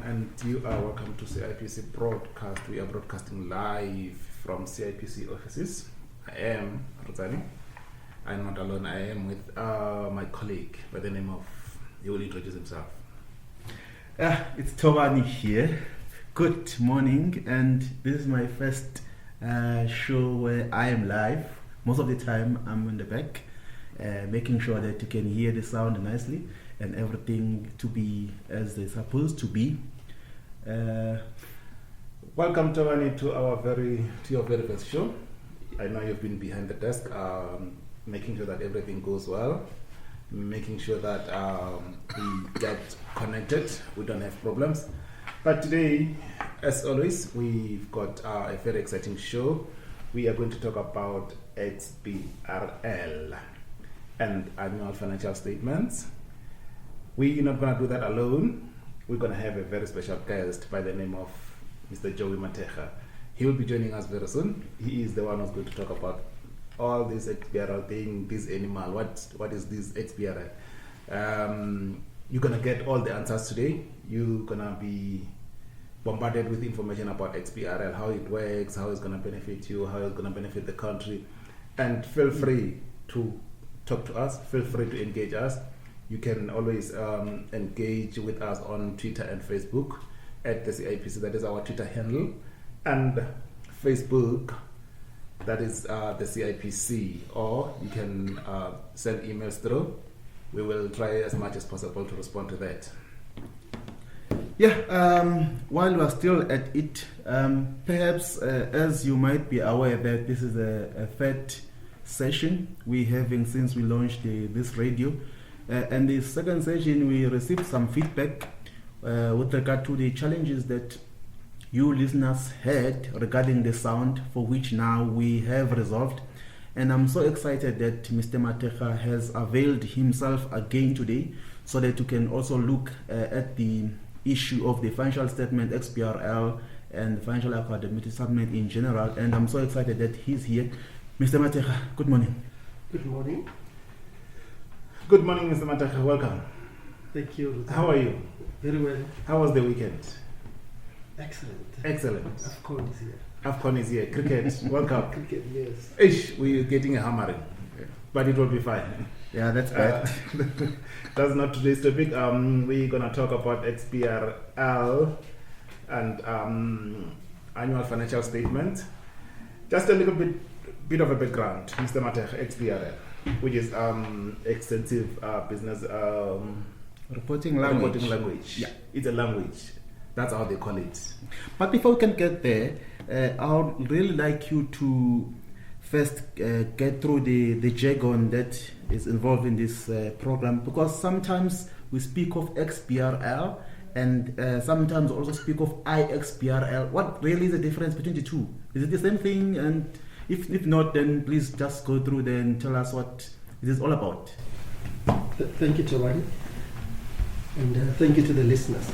and you are welcome to CIPC broadcast. We are broadcasting live from CIPC offices. I am Rotani. I'm not alone. I am with my colleague by the name of, he will introduce himself. It's Tobani here. Good morning, and this is my first show where I am live. Most of the time I'm in the back, making sure that you can hear the sound nicely and everything to be as they're supposed to be. Welcome, Tobani, to your very first show. I know you've been behind the desk, making sure that everything goes well, making sure that we get connected, we don't have problems. But today, as always, we've got a very exciting show. We are going to talk about XBRL and annual financial statements. We're not going to do that alone. We're going to have a very special guest by the name of Mr. Mathekga. He will be joining us very soon. He is the one who's going to talk about all this XBRL thing, this animal, what is this XBRL. You're going to get all the answers today. You're going to be bombarded with information about XBRL, how it works, how it's going to benefit you, how it's going to benefit the country. And feel free to talk to us, feel free to engage us. You can always engage with us on Twitter and Facebook at the CIPC, that is our Twitter handle, and Facebook, that is the CIPC, or you can send emails through. We will try as much as possible to respond to that. While we are still at it, perhaps as you might be aware that this is a third session we're having since we launched this radio. And the second session, we received some feedback with regard to the challenges that you listeners had regarding the sound, for which now we have resolved. And I'm so excited that Mr. Mathekga has availed himself again today so that you can also look at the issue of the financial statement, XBRL, and the financial accountability statement in general. And I'm so excited that he's here. Mr. Mathekga, good morning. Good morning. Good morning, Mr. Mathekga. Welcome. Thank you. How are you? Very well. How was the weekend? Excellent. Excellent. AFCON is here. AFCON is here. Cricket. Welcome. Cricket, yes. Ish, we're getting a hammering, but it will be fine. Yeah, that's bad. That's not today's topic. We're going to talk about XBRL and annual financial statement. Just a little bit of a background, Mr. Mathekga, XBRL, which is extensive business reporting language. Yeah, it's a language. That's how they call it. But before we can get there, I would really like you to first get through the jargon that is involved in this program, because sometimes we speak of XBRL and sometimes also speak of iXBRL. What really is the difference between the two? Is it the same thing? And if not, then please just go through there and tell us what it is all about. Thank you, Tawani. And thank you to the listeners.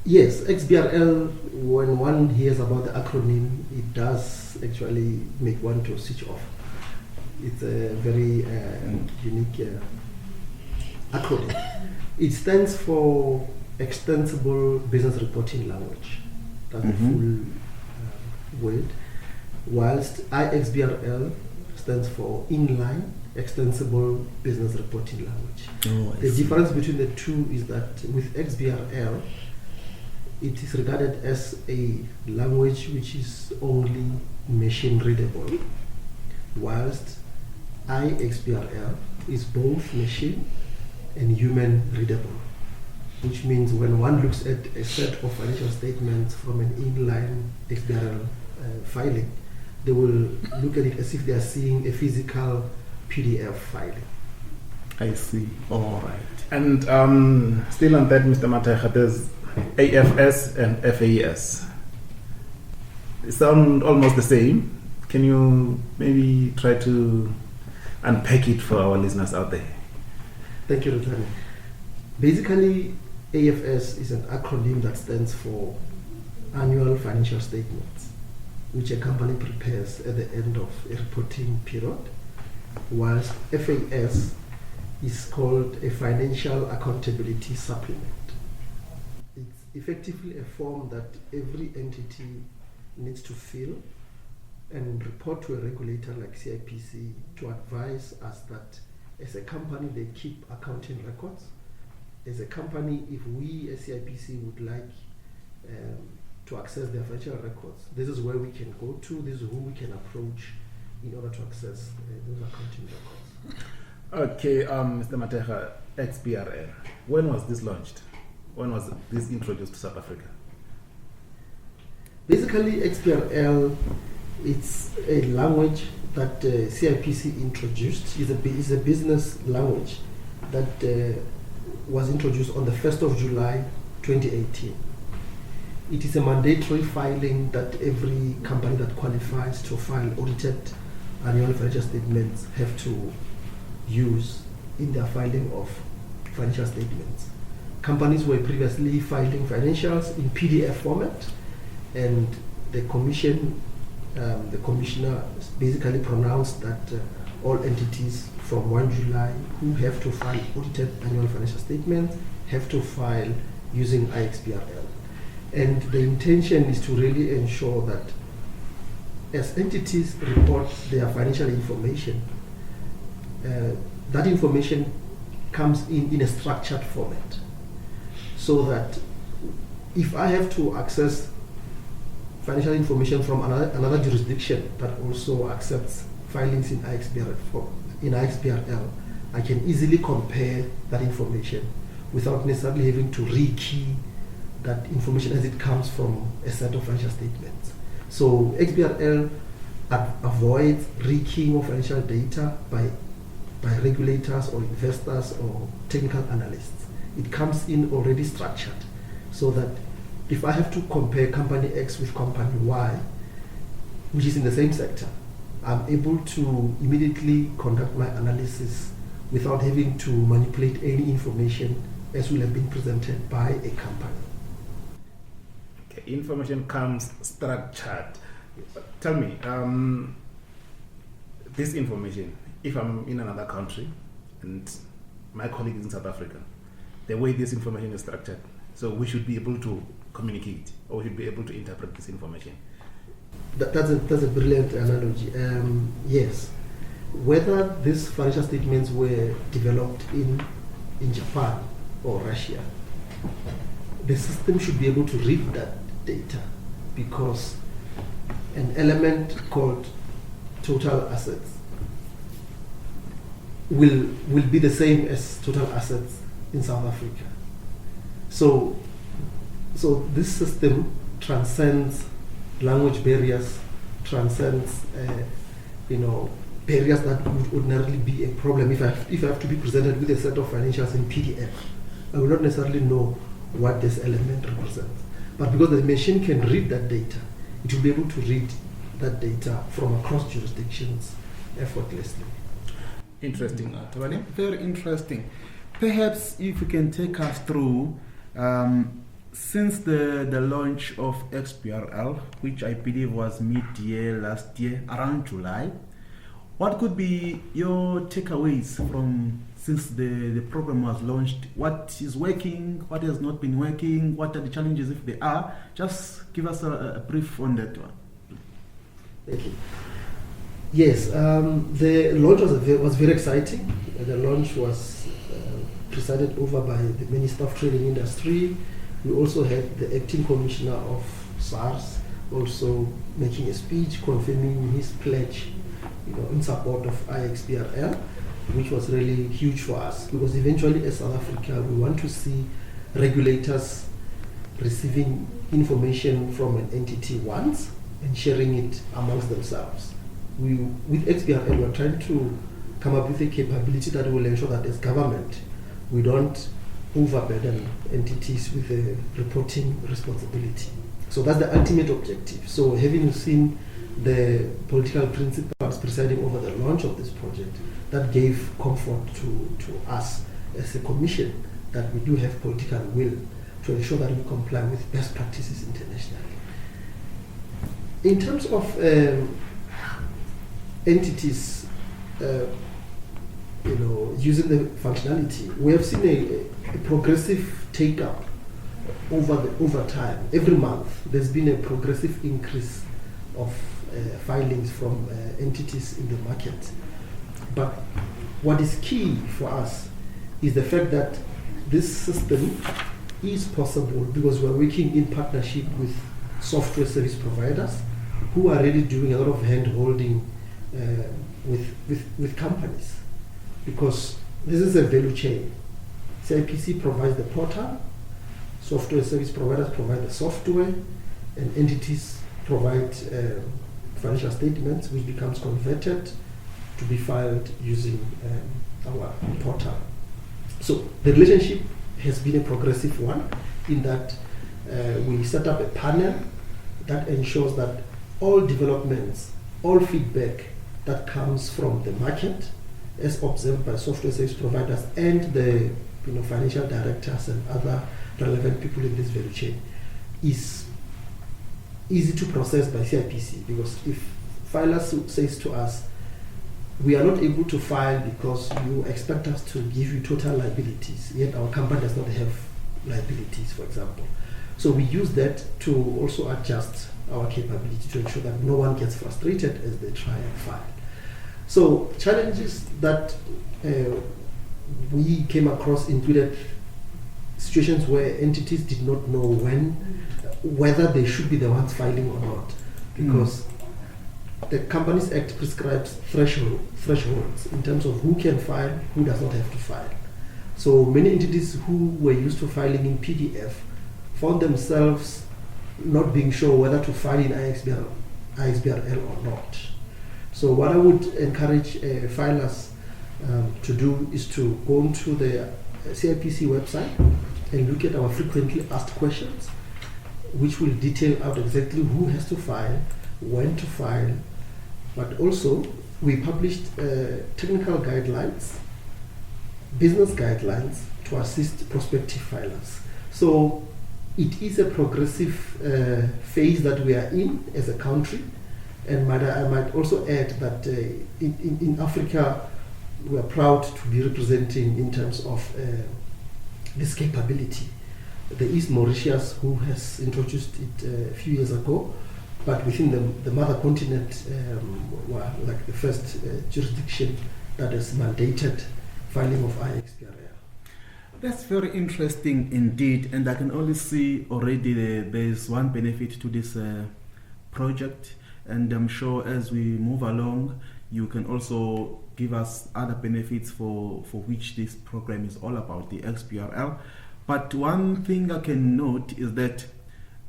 Yes, XBRL, when one hears about the acronym, it does actually make one to switch off. It's a very unique acronym. It stands for Extensible Business Reporting Language. That's the full word. Whilst iXBRL stands for Inline Extensible Business Reporting Language. The difference between the two is that with XBRL, it is regarded as a language which is only machine readable, whilst iXBRL is both machine and human readable, which means when one looks at a set of financial statements from an inline XBRL filing, they will look at it as if they are seeing a physical PDF filing. I see. All right. And still on that, Mr. Mathekga, there's AFS and FAS. They sound almost the same. Can you maybe try to unpack it for our listeners out there? Thank you, Rutani. Basically, AFS is an acronym that stands for Annual Financial Statements, which a company prepares at the end of a reporting period, whilst FAS is called a Financial Accountability Supplement, effectively a form that every entity needs to fill and report to a regulator like CIPC to advise us that as a company they keep accounting records. As a company, if we as CIPC would like to access their financial records, this is where we can go to, this is who we can approach in order to access those accounting records. Okay, Mr. Mathekga, XBRL. When was this launched? When was this introduced to South Africa? Basically, XBRL, it's a language that CIPC introduced. It's a business language that was introduced on the 1st of July 2018. It is a mandatory filing that every company that qualifies to file audited annual financial statements have to use in their filing of financial statements. Companies were previously filing financials in PDF format, and the commissioner basically pronounced that all entities from 1 July who have to file audited annual financial statements have to file using iXBRL. And the intention is to really ensure that as entities report their financial information, that information comes in a structured format, so that if I have to access financial information from another jurisdiction that also accepts filings in iXBRL, I can easily compare that information without necessarily having to rekey that information as it comes from a set of financial statements. So XBRL avoids rekeying of financial data by regulators or investors or technical analysts. It comes in already structured, so that if I have to compare company X with company Y, which is in the same sector, I'm able to immediately conduct my analysis without having to manipulate any information as will have been presented by a company. Okay, information comes structured. Tell me, this information, if I'm in another country and my colleague is in South Africa, the way this information is structured, so we should be able to communicate, or we should be able to interpret this information. That's a brilliant analogy. Yes, whether these financial statements were developed in Japan or Russia, the system should be able to read that data, because an element called total assets will be the same as total assets in South Africa. So this system transcends language barriers, transcends barriers that would ordinarily be a problem. If I have to be presented with a set of financials in PDF, I will not necessarily know what this element represents. But because the machine can read that data, it will be able to read that data from across jurisdictions effortlessly. Interesting. Tawani? Very interesting. Perhaps if you can take us through, since the launch of XBRL, which I believe was mid-year last year, around July, what could be your takeaways from since the program was launched? What is working? What has not been working? What are the challenges, if they are? Just give us a brief on that one. Thank you. Yes, the launch was very exciting. The launch was presided over by the Minister of Trade and Industry. We also had the acting commissioner of SARS also making a speech confirming his pledge, in support of iXBRL, which was really huge for us, because eventually as South Africa we want to see regulators receiving information from an entity once and sharing it amongst themselves. With XBRL, we're trying to come up with a capability that will ensure that as government we don't overburden entities with a reporting responsibility. So that's the ultimate objective. So having seen the political principles presiding over the launch of this project, that gave comfort to us as a commission that we do have political will to ensure that we comply with best practices internationally. In terms of entities using the functionality, we have seen a progressive take-up over time, every month, there's been a progressive increase of filings from entities in the market. But what is key for us is the fact that this system is possible because we're working in partnership with software service providers who are really doing a lot of hand-holding with companies, because this is a value chain. CIPC provides the portal, software service providers provide the software, and entities provide financial statements, which becomes converted to be filed using our portal. So the relationship has been a progressive one in that we set up a panel that ensures that all developments, all feedback that comes from the market, as observed by software service providers and the financial directors and other relevant people in this value chain, is easy to process by CIPC. Because if filers says to us, we are not able to file because you expect us to give you total liabilities, yet our company does not have liabilities, for example. So we use that to also adjust our capability to ensure that no one gets frustrated as they try and file. So challenges that we came across included situations where entities did not know whether they should be the ones filing or not, because the Companies Act prescribes thresholds in terms of who can file, who does not have to file. So many entities who were used to filing in PDF found themselves not being sure whether to file in iXBRL or not. So what I would encourage filers to do is to go onto the CIPC website and look at our frequently asked questions, which will detail out exactly who has to file, when to file, but also we published technical guidelines, business guidelines to assist prospective filers. So it is a progressive phase that we are in as a country, and I might also add that in Africa we are proud to be representing in terms of this capability. There is Mauritius, who has introduced it a few years ago, but within the mother continent, were like the first jurisdiction that has mandated filing of iXBRL. That's very interesting indeed, and I can only see already there's one benefit to this project, and I'm sure as we move along, you can also give us other benefits for which this program is all about, the XBRL. But one thing I can note is that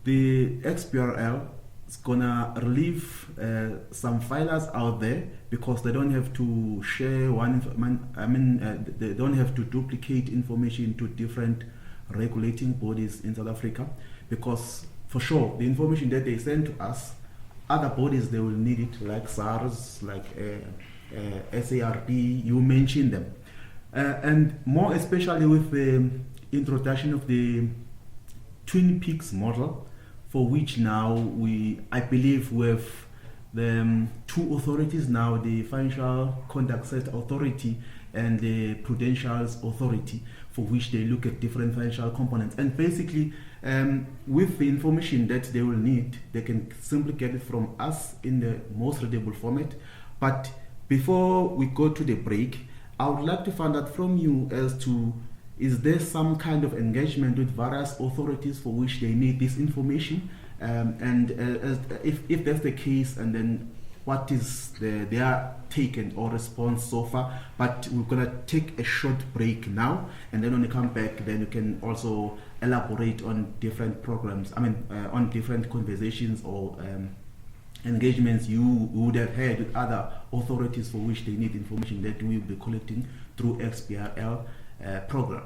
the XBRL is gonna relieve some filers out there, because they don't have to share they don't have to duplicate information to different regulating bodies in South Africa, because for sure the information that they send to us, other bodies, they will need it, like SARS, like SARD, you mentioned them. And more especially with the introduction of the Twin Peaks model, for which now I believe we have the two authorities now, the Financial Conduct Set Authority and the Prudential's Authority, for which they look at different financial components. And basically, with the information that they will need, they can simply get it from us in the most readable format. But before we go to the break, I would like to find out from you as to, is there some kind of engagement with various authorities for which they need this information? If that's the case, and then what is their take or response so far? But we're going to take a short break now, and then when we come back, then you can also elaborate on different programs, on different conversations or engagements you would have had with other authorities for which they need information that we will be collecting through XBRL program.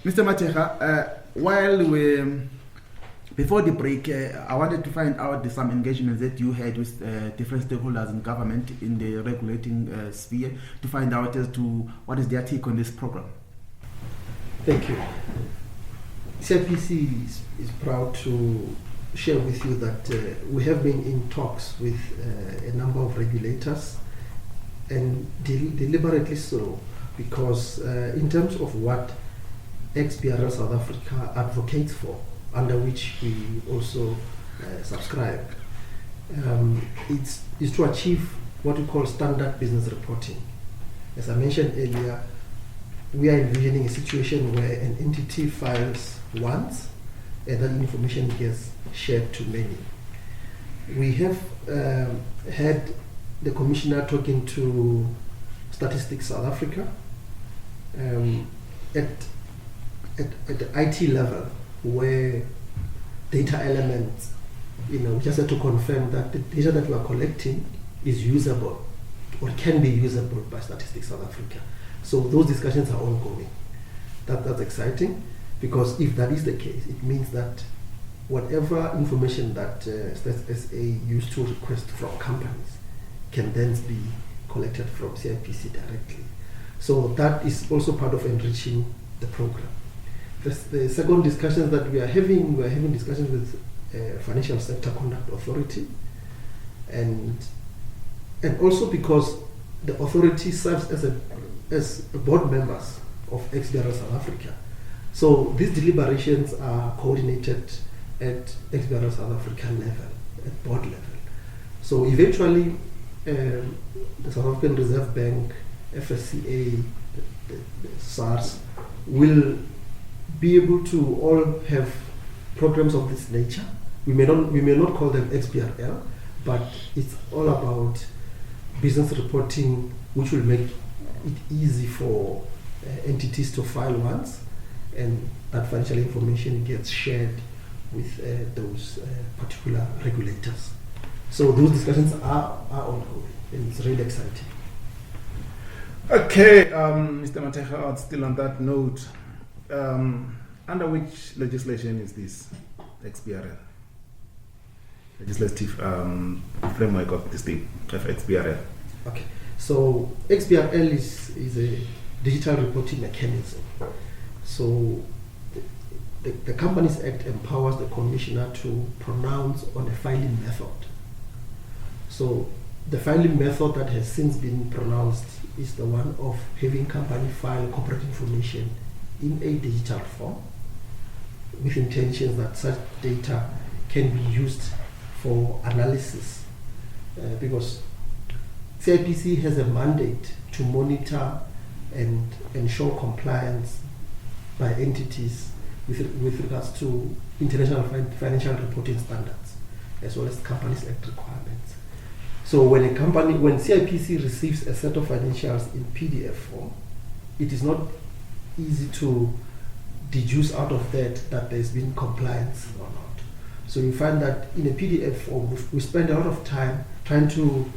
Mr. Mathekga, before the break, I wanted to find out some engagements that you had with different stakeholders in government in the regulating sphere to find out as to what is their take on this program. Thank you. CIPC is proud to share with you that we have been in talks with a number of regulators, and deliberately so, because in terms of what XBRL South Africa advocates for, under which we also subscribe, is to achieve what we call standard business reporting. As I mentioned earlier, we are envisioning a situation where an entity files once and that information gets shared to many. We have had the Commissioner talking to Statistics South Africa at the IT level, where data elements, we just have to confirm that the data that we are collecting is usable or can be usable by Statistics South Africa. So those discussions are ongoing. That's exciting, because if that is the case, it means that whatever information that Stats SA used to request from companies can then be collected from CIPC directly. So that is also part of enriching the program. The second discussion that we are having discussions with Financial Sector Conduct Authority, and also because the authority serves as board members of XBRL South Africa. So these deliberations are coordinated at XBRL South Africa level, at board level. So eventually, the South African Reserve Bank, FSCA, the SARS will be able to all have programs of this nature. We may not call them XBRL, but it's all about business reporting, which will make it easy for entities to file once, and that financial information gets shared with those particular regulators. So those discussions are ongoing, and it's really exciting. Okay, Mr. Mathekga, still on that note, under which legislation is this XBRL? Legislative framework of this thing, of XBRL. Okay, so XBRL is a digital reporting mechanism. So the Companies Act empowers the Commissioner to pronounce on a filing method. So the filing method that has since been pronounced is the one of having company file corporate information in a digital form, with intentions that such data can be used for analysis, because CIPC has a mandate to monitor and ensure compliance by entities with regards to international financial reporting standards, as well as Companies Act requirements. So when CIPC receives a set of financials in PDF form, it is not easy to deduce out of that there's been compliance or not. So you find that in a PDF form, we spend a lot of time trying to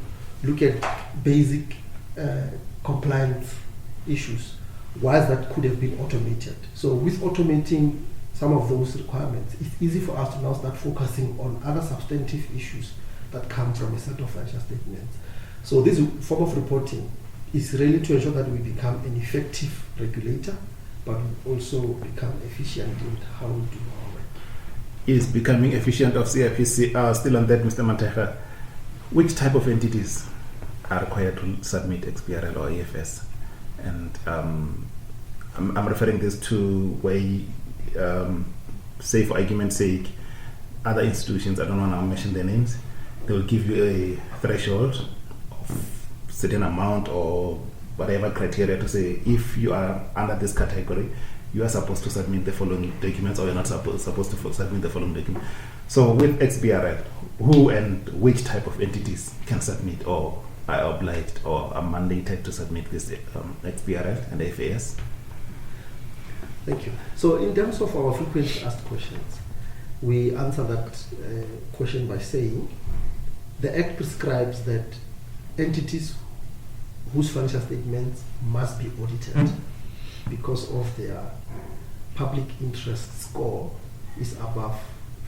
look at basic compliance issues, whilst that could have been automated. So with automating some of those requirements, it's easy for us to now start focusing on other substantive issues that come from a set of financial statements. So this form of reporting is really to ensure that we become an effective regulator, but we also become efficient in how we do our work. Is becoming efficient of CIPC, still on that, Mr. Mathekga, which type of entities are required to submit XBRL or EFS? And I'm referring this to where, say for argument's sake, other institutions, I don't want to mention their names, they will give you a threshold of certain amount or whatever criteria to say, if you are under this category, you are supposed to submit the following documents, or you're not supposed to submit the following documents. So with XBRL, who and which type of entities can submit, or are obliged or are mandated to submit this XBRL and FAS? Thank you. So in terms of our frequently asked questions, we answer that question by saying the Act prescribes that entities whose financial statements must be audited because of their public interest score is above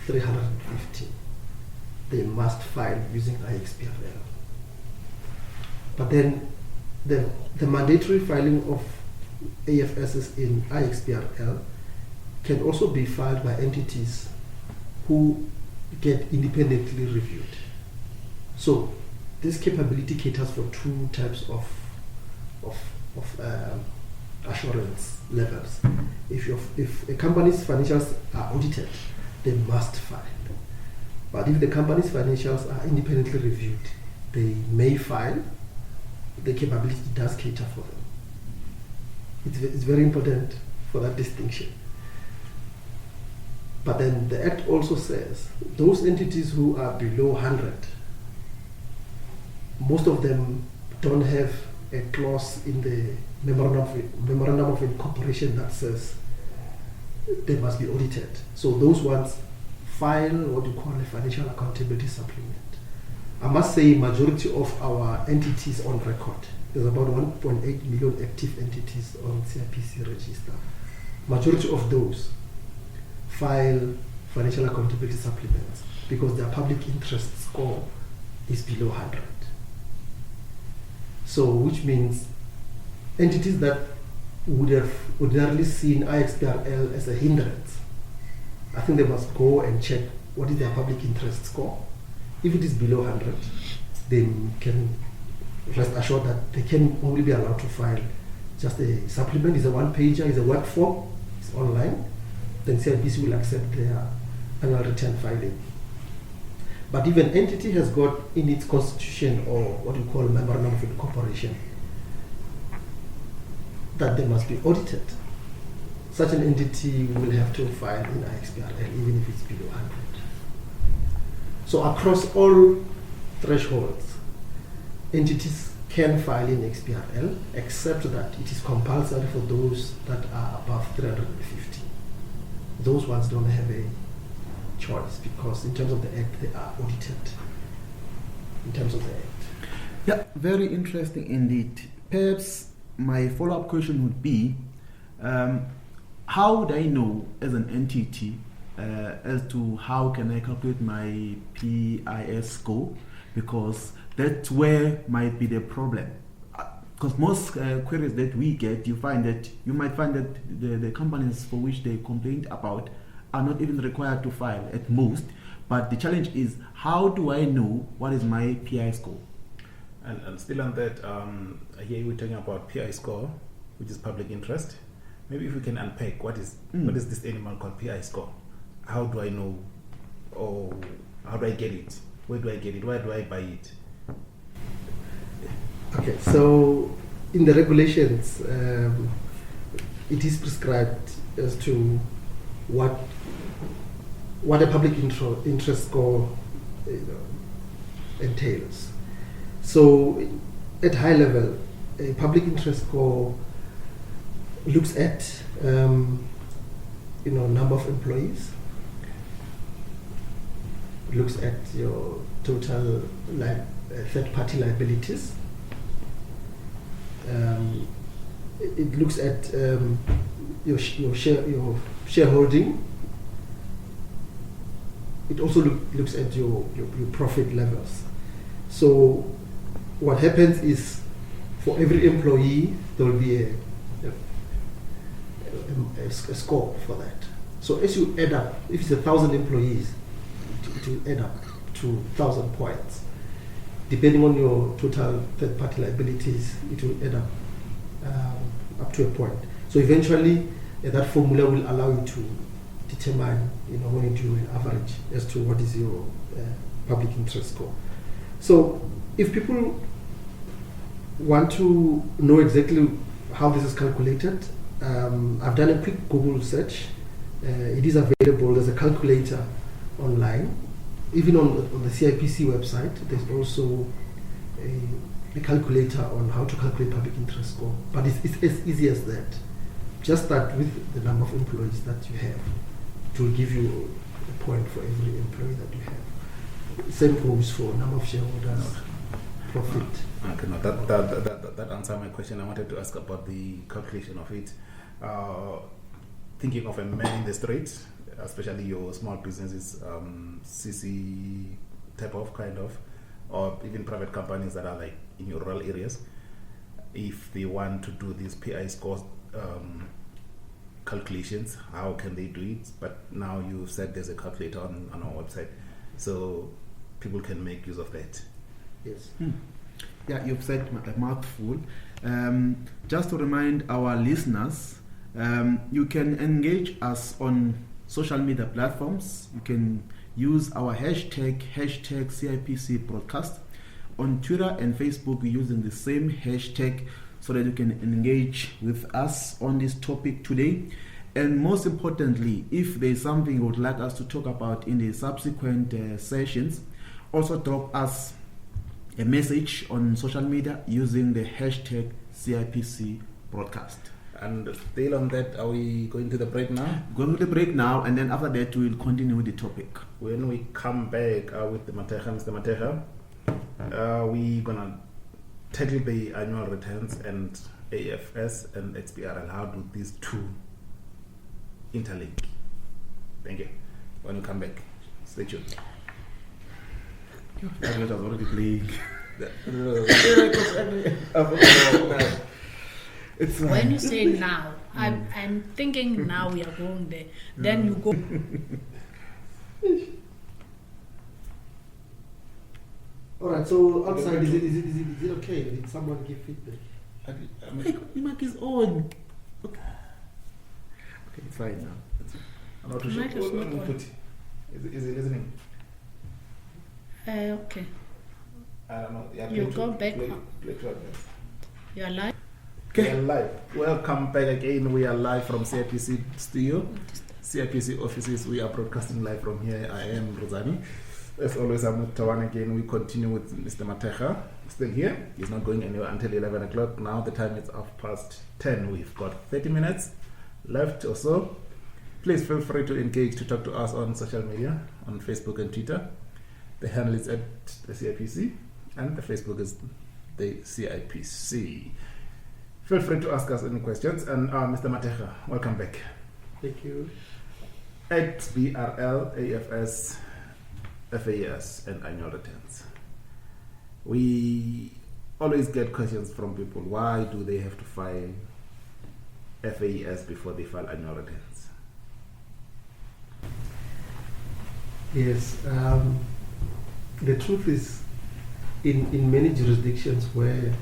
350, they must file using iXBRL. But then the mandatory filing of AFSs in iXBRL can also be filed by entities who get independently reviewed. So this capability caters for two types of assurance levels. If a company's financials are audited, they must file. But if the company's financials are independently reviewed, they may file. The capability does cater for them. It's very important for that distinction. But then the Act also says those entities who are below 100, most of them don't have a clause in the memorandum of incorporation that says they must be audited. So those ones file what you call a financial accountability supplement. I must say majority of our entities on record, there's about 1.8 million active entities on CIPC register. Majority of those file financial accountability supplements because their public interest score is below 100. So which means entities that would have ordinarily seen iXBRL as a hindrance, I think they must go and check what is their public interest score. If it is below 100, they can rest assured that they can only be allowed to file just a supplement. It's a one-pager, it's a web form, it's online. Then CIPC will accept their annual return filing. But if an entity has got in its constitution or what we call memorandum of incorporation that they must be audited, such an entity will have to file in iXBRL even if it's below 100. So across all thresholds, entities can file in XBRL except that it is compulsory for those that are above 350. Those ones don't have a choice because in terms of the Act, they are audited. In terms of the Act. Yeah, very interesting indeed. Perhaps my follow-up question would be, how would I know as an entity as to how can I calculate my PIS score? Because that's where might be the problem. Because most queries that we get, you might find that the companies for which they complained about are not even required to file at most. But the challenge is, how do I know what is my PI score? And still on that, here we're talking about PI score, which is public interest. Maybe if we can unpack what is this animal called PI score? How do I know, or how do I get it? Where do I get it? Where do I buy it? Okay, so in the regulations, it is prescribed as to what a public interest score entails. So at high level, a public interest score looks at number of employees, looks at your total third-party liabilities. It looks at your shareholding. It also looks at your profit levels. So what happens is, for every employee, there will be a score for that. So as you add up, if it's 1,000 employees, it will add up to 1,000 points. Depending on your total third-party liabilities, it will add up to a point. So eventually, that formula will allow you to determine, when you do an average as to what is your public interest score. So if people want to know exactly how this is calculated, I've done a quick Google search. It is available. There's a calculator online. Even on the CIPC website, there's also a calculator on how to calculate public interest score. But it's as easy as that. Just start with the number of employees that you have. It will give you a point for every employee that you have. Same goes for number of shareholders, profit. Okay, no, that answered my question. I wanted to ask about the calculation of it. thinking of a man in the street, especially your small businesses, CC type of kind of, or even private companies that are like in your rural areas, if they want to do these PI scores calculations, how can they do it? But now you've said there's a calculator on our website, so people can make use of that. Yes. Yeah, you've said a mouthful. Just to remind our listeners, you can engage us on social media platforms. You can use our hashtag CIPC broadcast. On Twitter and Facebook, we're using the same hashtag so that you can engage with us on this topic today. And most importantly, if there's something you would like us to talk about in the subsequent sessions, also drop us a message on social media using the hashtag CIPC broadcast. And still on that, are we going to the break now? Going to the break now, and then after that we'll continue with the topic. When we come back with the Mathekga, Mr. Mathekga, we're gonna tackle the annual returns and AFS and XBRL. How do these two interlink? Thank you. When we come back, stay tuned. That was already playing. It's When you say now, I'm thinking now we are going there. Then you go. All right. So outside, is it okay? Did someone give feedback? the mic is on. Okay, it's fine now. I'm not too sure. Mic is not on. Is he listening? Okay. I don't know. Yeah, You play go to- back. play to it. You are live. We are live. Welcome back again. We are live from CIPC studio, CIPC offices. We are broadcasting live from here. I am Rosani. As always, I'm with Tawan again. We continue with Mr. Mathekga. Still here. He's not going anywhere until 11 o'clock. Now the time is 10:30. We've got 30 minutes left or so. Please feel free to engage, to talk to us on social media, on Facebook and Twitter. The handle is at the CIPC, and the Facebook is the CIPC. Feel free to ask us any questions. And Mr. Mathekga, welcome back. Thank you. XBRL, AFS, FAS, and annual returns. We always get questions from people. Why do they have to file FAS before they file annual returns? Yes. The truth is, in many jurisdictions where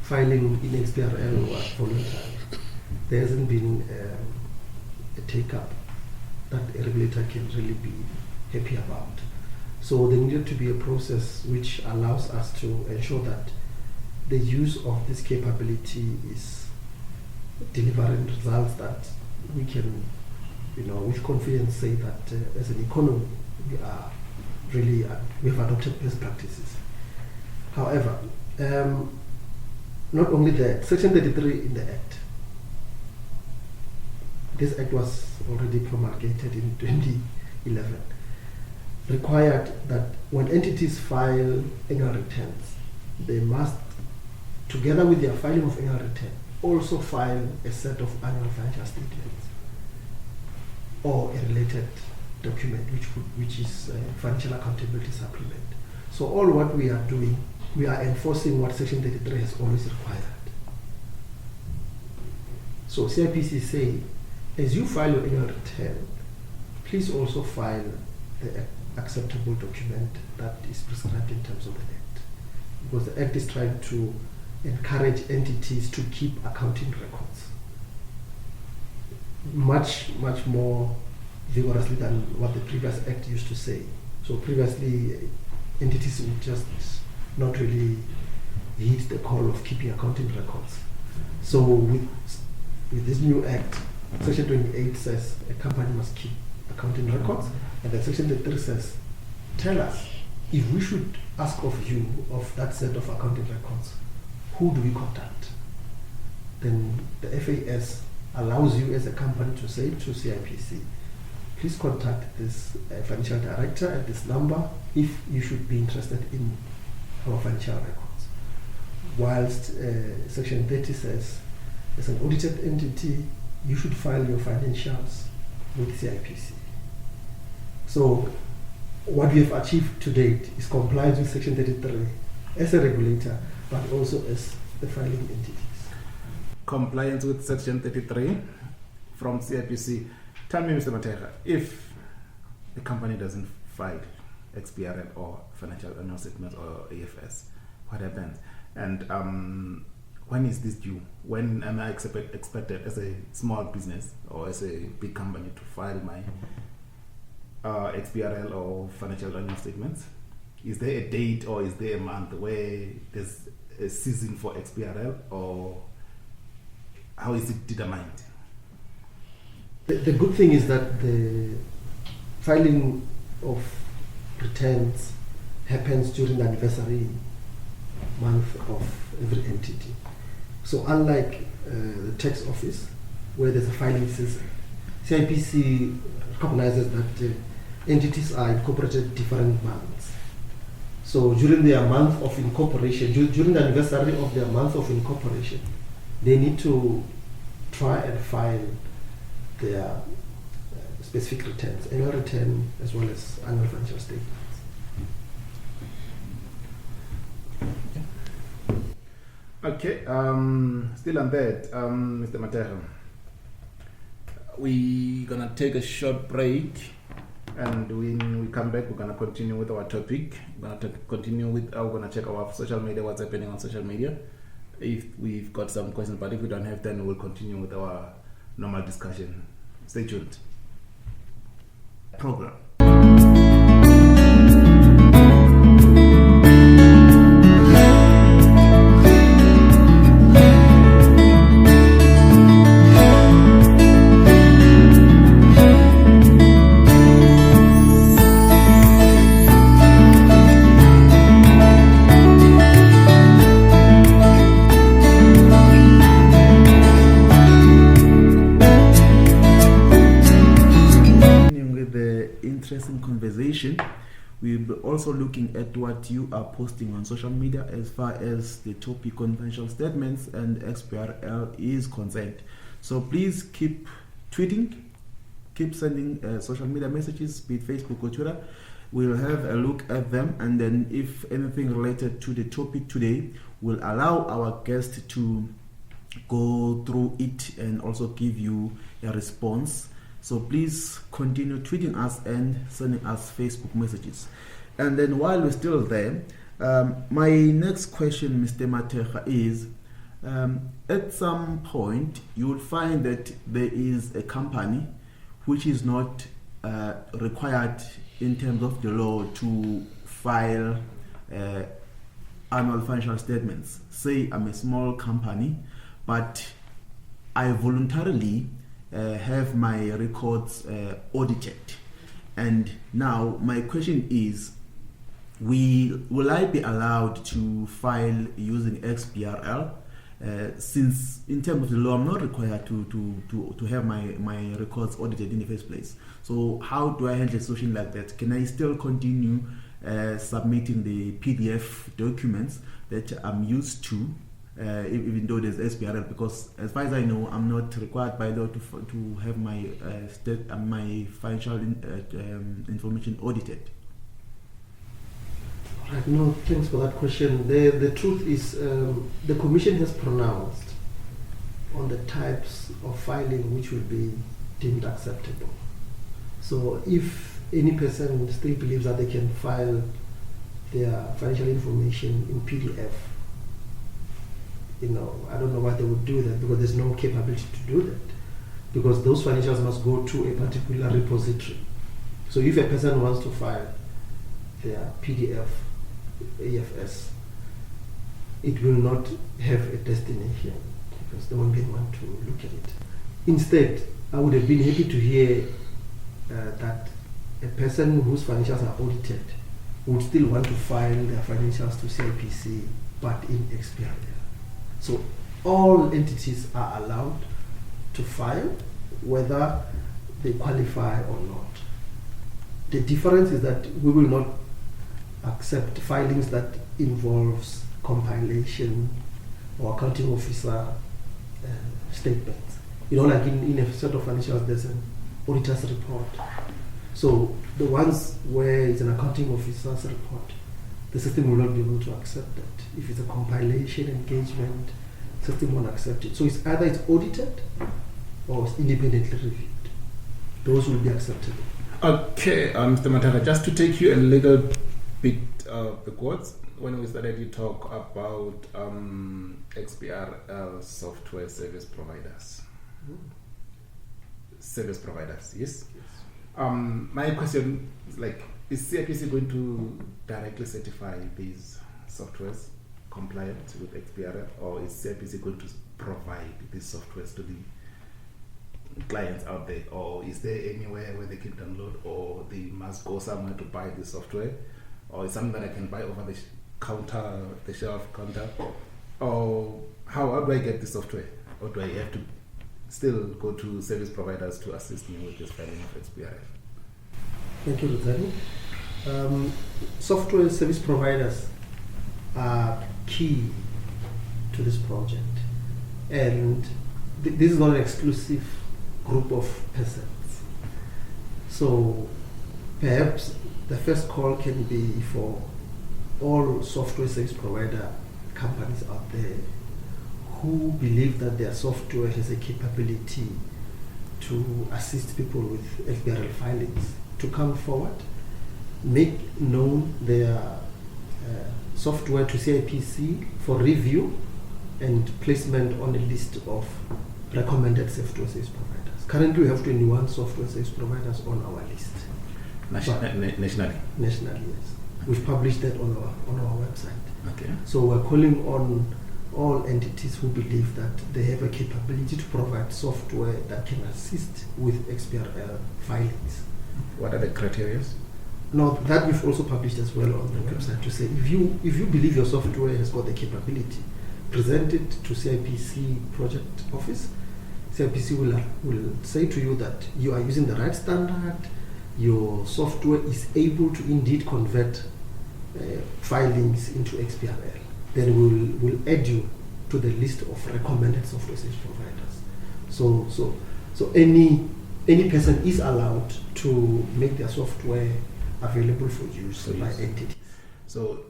filing in XBRL was voluntary, there hasn't been a take-up that a regulator can really be happy about. So there needed to be a process which allows us to ensure that the use of this capability is delivering results that we can, with confidence say that as an economy we are really we have adopted best practices. However, not only that, Section 33 in the Act. This Act was already promulgated in 2011. Required that when entities file annual returns, they must, together with their filing of annual return, also file a set of annual financial statements or a related document, which is a financial accountability supplement. So all what we are doing, we are enforcing what Section 33 has always required. So CIPC say, as you file your annual return, please also file the acceptable document that is prescribed in terms of the Act. Because the Act is trying to encourage entities to keep accounting records much more vigorously than what the previous Act used to say. So previously, entities would just not really heed the call of keeping accounting records. So with this new Act, Section 28 says a company must keep accounting records, and then Section 33 says, tell us if we should ask of you of that set of accounting records, who do we contact? Then the FAS allows you as a company to say to CIPC, please contact this financial director at this number if you should be interested in our financial records. Whilst Section 30 says, as an audited entity, you should file your financials with CIPC. So what we have achieved to date is compliance with Section 33 as a regulator, but also as the filing entities. Compliance with Section 33 from CIPC. Tell me, Mr. Mathekga, if a company doesn't file XBRL or financial annual statements or AFS, what happens? And when is this due? When am I expected as a small business or as a big company to file my XBRL or financial annual statements? Is there a date or is there a month where there's a season for XBRL, or how is it determined? The good thing is that the filing of returns happens during the anniversary month of every entity. So unlike the tax office, where there's a filing season, CIPC recognizes that entities are incorporated different months. So during their month of incorporation, during the anniversary of their month of incorporation, they need to try and file their specific returns, annual return as well as annual financial statements. Okay, still on that, Mr. Mathekga, we're gonna take a short break, and when we come back, we're gonna continue with our topic. We're gonna check our social media, what's happening on social media, if we've got some questions, but if we don't have, then we'll continue with our normal discussion. Stay tuned. Program. Conversation. We'll be also looking at what you are posting on social media as far as the topic on financial statements and XBRL is concerned. So please keep tweeting, keep sending social media messages, be it Facebook or Twitter. We'll have a look at them, and then if anything related to the topic today, we'll allow our guest to go through it and also give you a response. So please continue tweeting us and sending us Facebook messages. And then while we're still there, my next question, Mr. Mathekga, is at some point you will find that there is a company which is not required in terms of the law to file annual financial statements. Say I'm a small company, but I voluntarily have my records audited. And now my question is, will I be allowed to file using XBRL? Since in terms of the law, I'm not required to have my records audited in the first place. So how do I handle a situation like that? Can I still continue submitting the PDF documents that I'm used to, even though there's XBRL? Because as far as I know, I'm not required by law to have my my financial information audited. Right, no, thanks for that question. The truth is, the Commission has pronounced on the types of filing which will be deemed acceptable. So if any person still believes that they can file their financial information in PDF, I don't know why they would do that, because there's no capability to do that, because those financials must go to a particular repository. So if a person wants to file their PDF, AFS, it will not have a destination because there won't be anyone to look at it. Instead, I would have been happy to hear that a person whose financials are audited would still want to file their financials to CIPC, but in XBRL. So all entities are allowed to file, whether they qualify or not. The difference is that we will not accept filings that involves compilation or accounting officer statements. like in a set of financials, there's an auditor's report. So the ones where it's an accounting officer's report, the system will not be able to accept that. If it's a compilation engagement, the system won't accept it. So it's either it's audited or it's independently reviewed. Those will be acceptable. Okay, Mr. Mathekga, just to take you a little bit backwards, when we started to talk about XBRL software service providers. Service providers, yes? My question is is CIPC going to directly certify these softwares compliant with XBRL, or is CIPC going to provide these softwares to the clients out there, or is there anywhere where they can download, or they must go somewhere to buy the software, or is something that I can buy over the counter, the shelf counter, or how do I get the software, or do I have to still go to service providers to assist me with this filing of XBRL? Thank you, Rotary. Software service providers are key to this project, and this is not an exclusive group of persons. So perhaps the first call can be for all software service provider companies out there who believe that their software has a capability to assist people with XBRL filings to come forward, make known their software to CIPC for review and placement on a list of recommended software service providers. Currently, we have 21 software service providers on our list. Nationally? Nationally, yes. We've published that on our website. Okay. So we're calling on all entities who believe that they have a capability to provide software that can assist with XBRL filings. What are the criteria? Now, that we've also published as well on the website to say if you believe your software has got the capability, present it to CIPC project office. CIPC will say to you that you are using the right standard, your software is able to indeed convert filings into XBRL. Then we'll add you to the list of recommended software service providers. So any person is allowed to make their software available for use by entities. So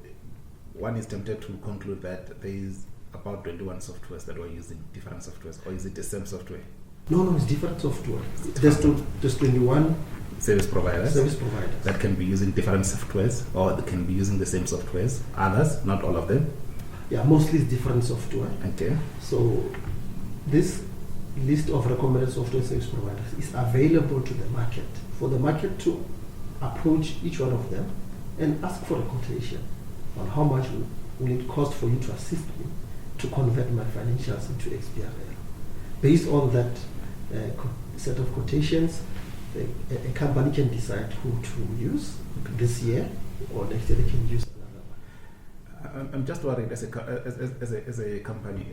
one is tempted to conclude that there is about 21 softwares that were using different softwares, or is it the same software? No, it's different software. There's 21 service providers that can be using different softwares, or they can be using the same softwares. Others, not all of them. Yeah, mostly it's different software. Okay. So this list of recommended software service providers is available to the market for the market to approach each one of them and ask for a quotation on how much will it cost for you to assist me to convert my financials into XBRL. Based on that set of quotations, a company can decide who to use this year, or next year they can use another one. I'm just worried as a company,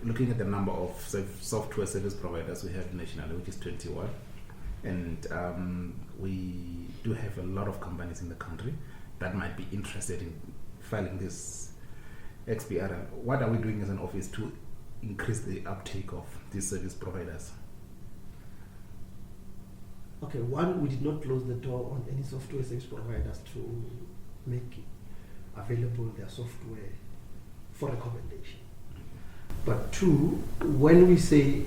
looking at the number of software service providers we have nationally, which is 21, and we do have a lot of companies in the country that might be interested in filing this XBRL. What are we doing as an office to increase the uptake of these service providers? Okay, one, we did not close the door on any software service providers to make available their software for recommendation. But two, when we say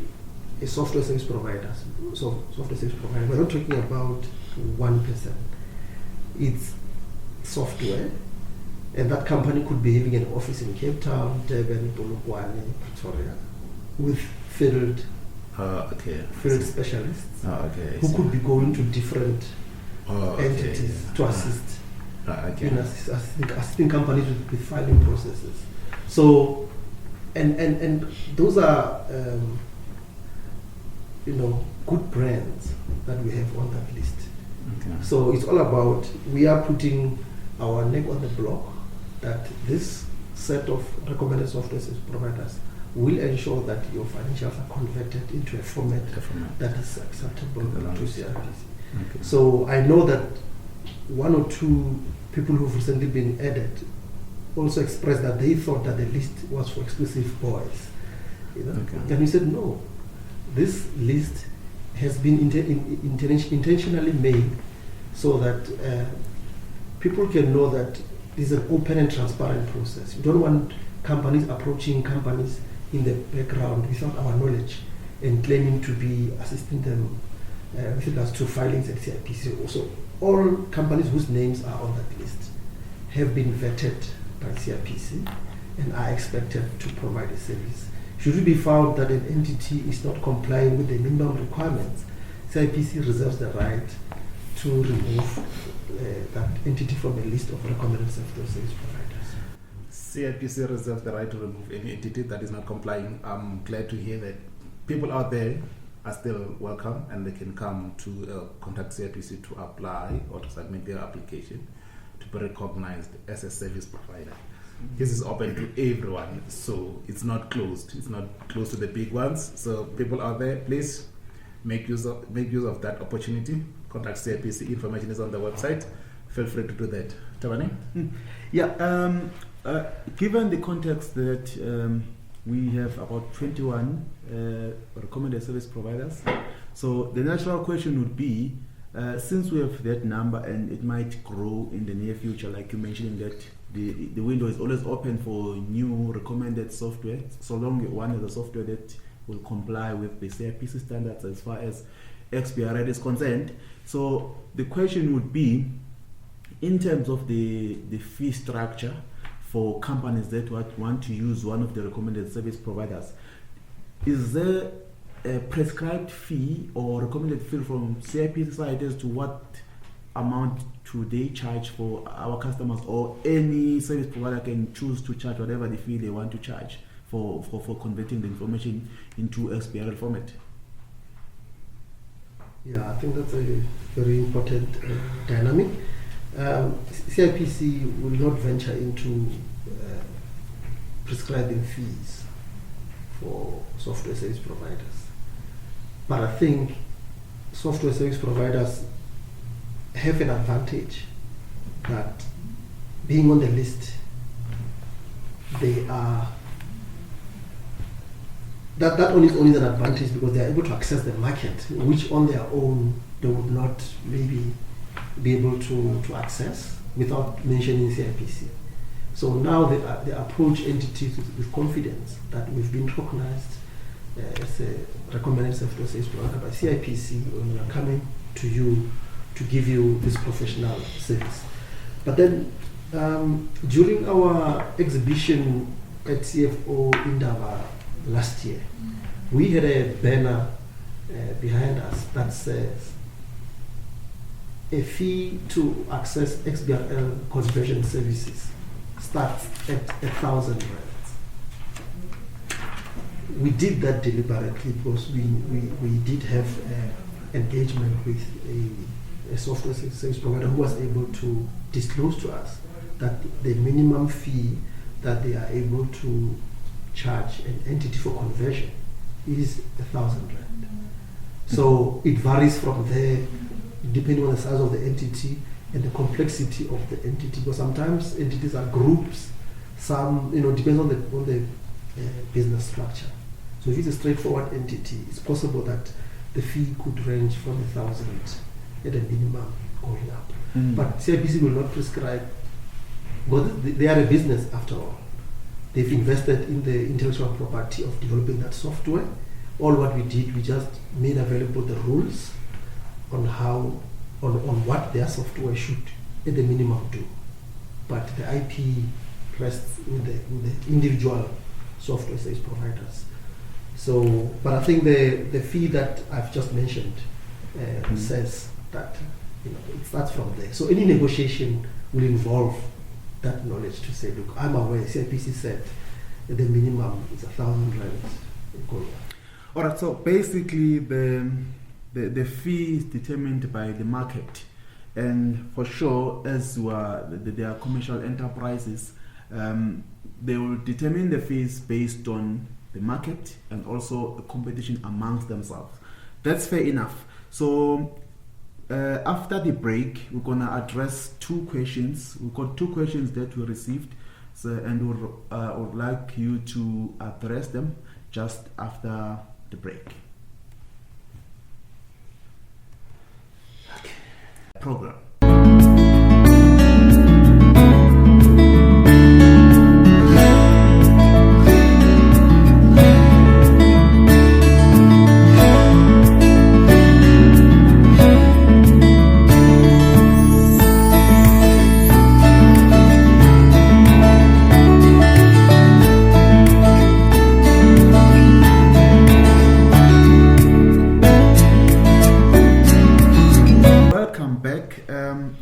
a software service provider, we're not talking about one person. It's software, and that company could be having an office in Cape Town, Durban, Polokwane, Pretoria, with field specialists who could be going to different entities to assist in assisting companies with filing processes. So, and those are good brands that we have on that list. Okay. So it's all about, we are putting our neck on the block that this set of recommended software service providers will ensure that your financials are converted into a format that is acceptable to CIPC. Okay. So I know that one or two people who've recently been added also expressed that they thought that the list was for exclusive boys. Okay. And we said no. this list has been intentionally made so that people can know that this is an open and transparent process. We don't want companies approaching companies in the background without our knowledge and claiming to be assisting them with regards to filings at CIPC. So all companies whose names are on that list have been vetted by CIPC and are expected to provide a service. Should it be found that an entity is not complying with the minimum requirements, CIPC reserves the right to remove that entity from a list of recommended software service providers. CIPC reserves the right to remove any entity that is not complying. I'm glad to hear that people out there are still welcome and they can come to contact CIPC to apply or to submit their application to be recognized as a service provider. This is open to everyone, so it's not closed. It's not closed to the big ones. So people out there, please make use of that opportunity. Contact CIPC. Information is on the website. Feel free to do that. Tabani? Yeah. Given the context that we have about 21 recommended service providers, so the natural question would be, since we have that number and it might grow in the near future, like you mentioned, that the window is always open for new recommended software, so long one is a software that will comply with the CIPC standards as far as XBRL is concerned. So the question would be, in terms of the fee structure for companies that want to use one of the recommended service providers, is there a prescribed fee or recommended fee from CIPC side as to what amount do they charge for our customers, or any service provider can choose to charge whatever the fee they want to charge for converting the information into XBRL format? Yeah, I think that's a very important dynamic. CIPC will not venture into prescribing fees for software service providers. But I think software service providers have an advantage that being on the list, they are that only is an advantage because they are able to access the market, which on their own they would not maybe be able to access without mentioning CIPC. So now they approach entities with confidence that we've been recognized as a recommended software service provider by CIPC, and we are coming to you to give you this professional service. But then during our exhibition at CFO Indaba last year, we had a banner behind us that says a fee to access XBRL conversion services starts at 1,000 rands. We did that deliberately because we did have engagement with a software service provider who was able to disclose to us that the minimum fee that they are able to charge an entity for conversion is 1,000 rand. So it varies from there depending on the size of the entity and the complexity of the entity, because sometimes entities are groups, some depends on the business structure. So if it's a straightforward entity, it's possible that the fee could range from 1,000 at a minimum going up. But CIPC will not prescribe, because they are a business after all. They've invested in the intellectual property of developing that software. All what we did, we just made available the rules on what their software should at the minimum do. But the IP rests with the individual software service providers. So, but I think the fee that I've just mentioned says that it starts from there. So any negotiation will involve that knowledge to say, look, I'm aware CIPC said that the minimum is 1,000 rands. All right. So basically, the fee is determined by the market, and for sure, as they are commercial enterprises, they will determine the fees based on the market and also the competition amongst themselves. That's fair enough. So after the break, we're gonna address two questions. We've got two questions that we received, and would like you to address them just after the break. program.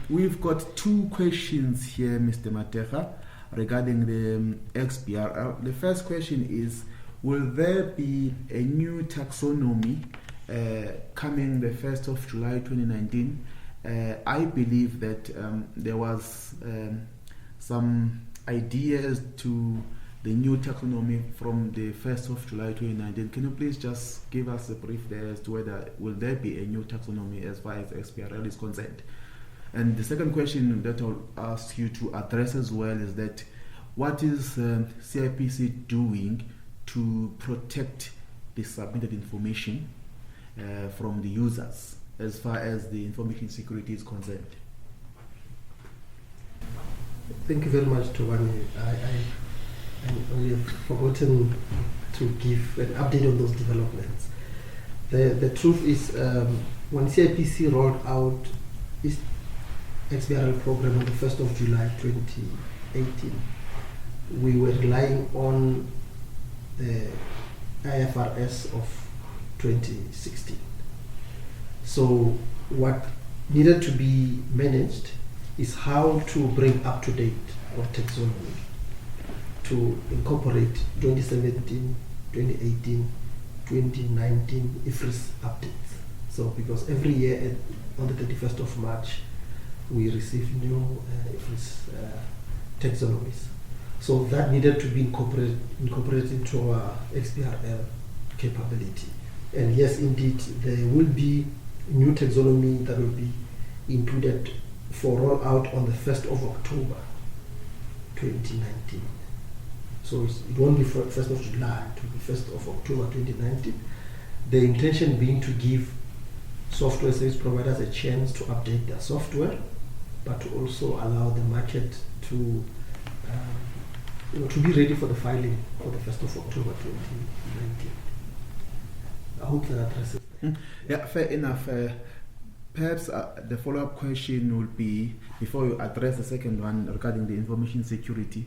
We've got two questions here, Mr. Mathekga, regarding the XBRL. The first question is, will there be a new taxonomy coming the 1st of July 2019? I believe that there was some ideas to the new taxonomy from the 1st of July 2019. Can you please just give us a brief there as to whether will there be a new taxonomy as far as XBRL is concerned? And the second question that I'll ask you to address as well is that what is CIPC doing to protect the submitted information from the users as far as the information security is concerned? Thank you very much, Tovani. I have forgotten to give an update on those developments. The truth is, when CIPC rolled out its XBRL program on the 1st of July 2018, we were relying on the IFRS of 2016. So what needed to be managed is how to bring up to date our taxonomy to incorporate 2017, 2018, 2019 IFRS updates. So because every year on the 31st of March, we receive new IFRS taxonomies. So that needed to be incorporated into our XBRL capability. And yes, indeed, there will be new taxonomy that will be included for rollout on the 1st of October 2019. So it won't be 1st of July, it will be 1st of October 2019. The intention being to give software service providers a chance to update their software, but to also allow the market to be ready for the filing for the 1st of October 2019. I hope that addresses that. Yeah, fair enough. Perhaps the follow-up question will be, before you address the second one regarding the information security,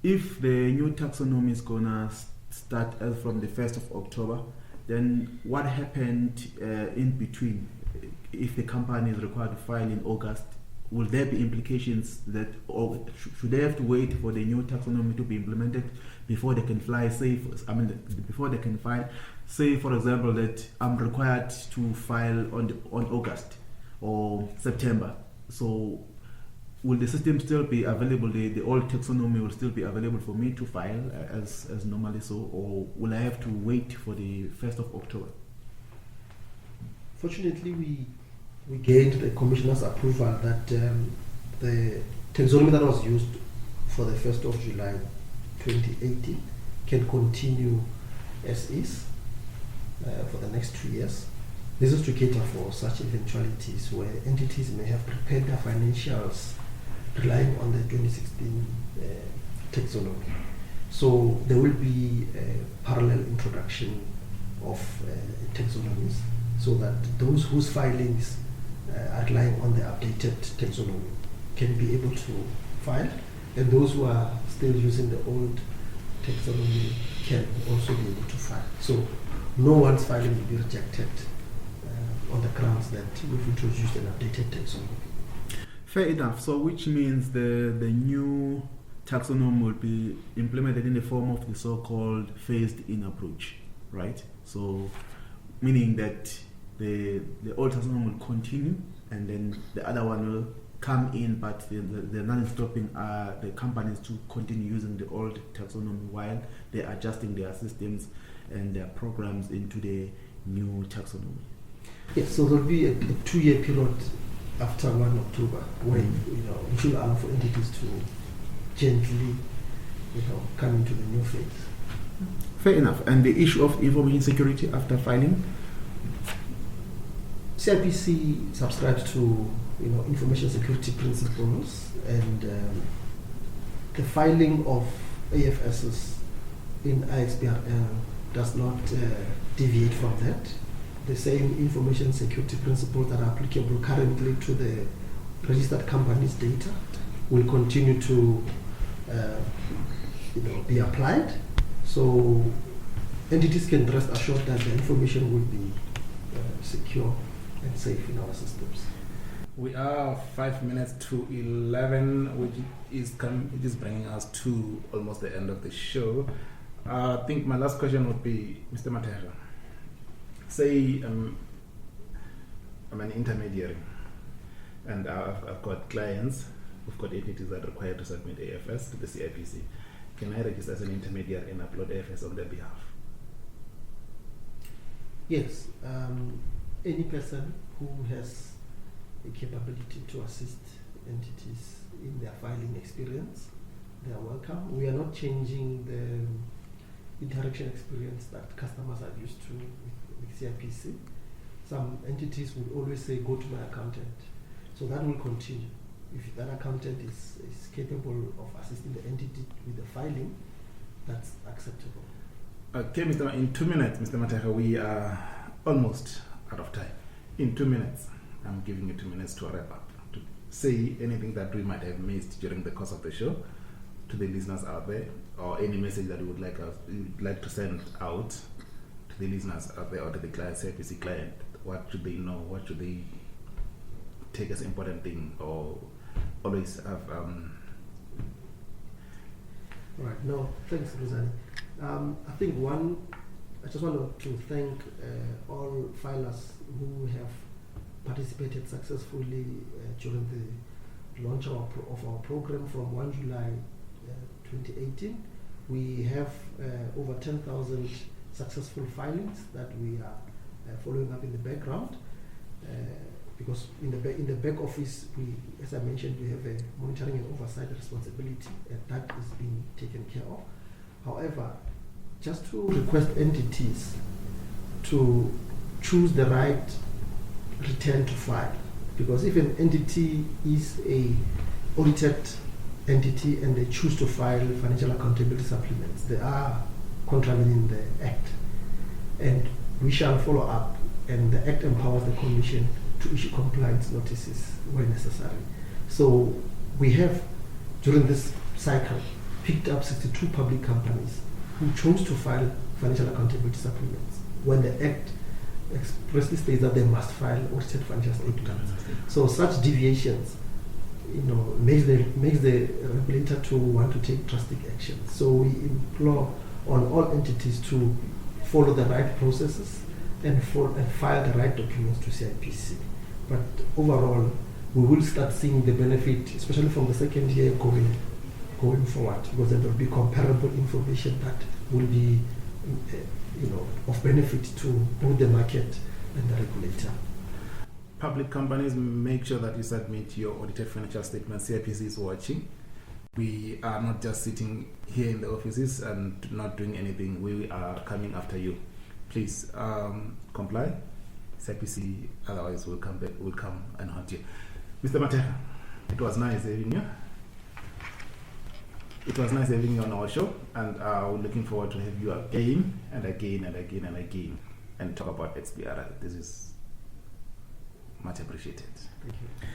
if the new taxonomy is going to start as from the 1st of October, then what happened in between? If the company is required to file in August, will there be implications that, or should they have to wait for the new taxonomy to be implemented before they can fly? Before they can file, say for example that I'm required to file on August or September. So will the system still be available? The old taxonomy will still be available for me to file as normally so, or will I have to wait for the 1st of October? Fortunately, we gained the Commissioner's approval that the taxonomy that was used for the 1st of July 2018 can continue as is for the next 2 years. This is to cater for such eventualities where entities may have prepared their financials relying on the 2016 taxonomy. So there will be a parallel introduction of taxonomies so that those whose filings are relying on the updated taxonomy can be able to file, and those who are still using the old taxonomy can also be able to file. So no one's filing will be rejected on the grounds that we've introduced an updated taxonomy. Fair enough. So which means the new taxonomy will be implemented in the form of the so-called phased-in approach, right? So meaning that the old taxonomy will continue and then the other one will come in, but they're not stopping the companies to continue using the old taxonomy while they're adjusting their systems and their programs into the new taxonomy. Yes, so there'll be a 2-year period after 1 October when we should allow for entities to gently come into the new phase. Fair enough. And the issue of information security after filing? CIPC subscribes to information security principles, and the filing of AFSs in iXBRL does not deviate from that. The same information security principles that are applicable currently to the registered companies' data will continue to be applied. So entities can rest assured that the information will be secure and safe in our systems. We are 5 minutes to 11, which is bringing us to almost the end of the show. I think my last question would be, Mr. Mathekga, say I'm an intermediary and I've got clients, we've got entities that are required to submit AFS to the CIPC. Can I register as an intermediary and upload AFS on their behalf? Yes, any person who has a capability to assist entities in their filing experience, they are welcome. We are not changing the interaction experience that customers are used to with CIPC. Some entities would always say, go to my accountant. So that will continue. If that accountant is capable of assisting the entity with the filing, that's acceptable. Okay, in 2 minutes, Mr. Mathekga, we are almost out of time. In 2 minutes, I'm giving you 2 minutes to wrap up, to say anything that we might have missed during the course of the show to the listeners out there, or any message that you would like to send out to the listeners out there or to the client, CIPC client. What should they know? What should they take as important thing, or always have? Right. No, thanks, Rosani. I think I just want to thank all filers who have participated successfully during the launch of our program from 1 July 2018. We have over 10,000 successful filings that we are following up in the background. Because in the back office, as I mentioned, we have a monitoring and oversight responsibility, and that is being taken care of. However, just to request entities to choose the right return to file, because if an entity is a audited entity and they choose to file financial accountability supplements, they are contravening the Act, and we shall follow up, and the Act empowers the Commission to issue compliance notices where necessary. So we have, during this cycle, picked up 62 public companies who chose to file financial accountability supplements when the Act expressly states that they must file audited financial statements. So such deviations, makes the regulator to want to take drastic action. So we implore on all entities to follow the right processes and file the right documents to CIPC. But overall, we will start seeing the benefit, especially from the second year going forward, because there will be comparable information that will be, of benefit to both the market and the regulator. Public companies, make sure that you submit your audited financial statements. CIPC is watching. We are not just sitting here in the offices and not doing anything. We are coming after you. Please comply. CIPC, otherwise will come and haunt you. Mr. Mathekga, it was nice having you. It was nice having you on our show, and we're looking forward to have you again and again and again and again and talk about XBRL. This is much appreciated. Thank you.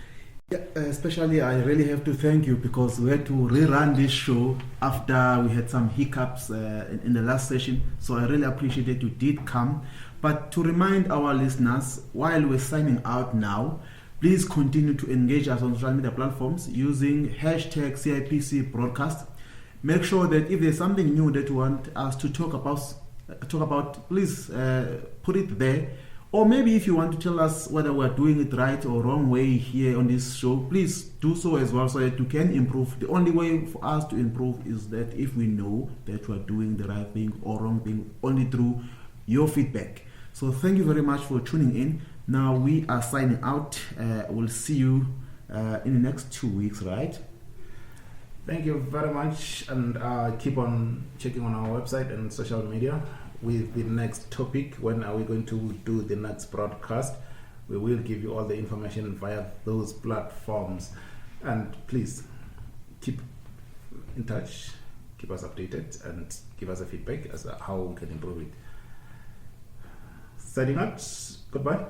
Yeah, especially I really have to thank you, because we had to rerun this show after we had some hiccups in the last session. So I really appreciate that you did come. But to remind our listeners, while we're signing out now, please continue to engage us on social media platforms using #CIPC broadcast. Make sure that if there's something new that you want us to talk about, please put it there. Or maybe if you want to tell us whether we're doing it right or wrong way here on this show, please do so as well, so that you can improve. The only way for us to improve is that if we know that we're doing the right thing or wrong thing, only through your feedback. So thank you very much for tuning in. Now we are signing out. We'll see you in the next 2 weeks, right? Thank you very much, and keep on checking on our website and social media with the next topic. When are we going to do the next broadcast? We will give you all the information via those platforms. And please keep in touch, keep us updated, and give us a feedback as to how we can improve it. Signing out, goodbye.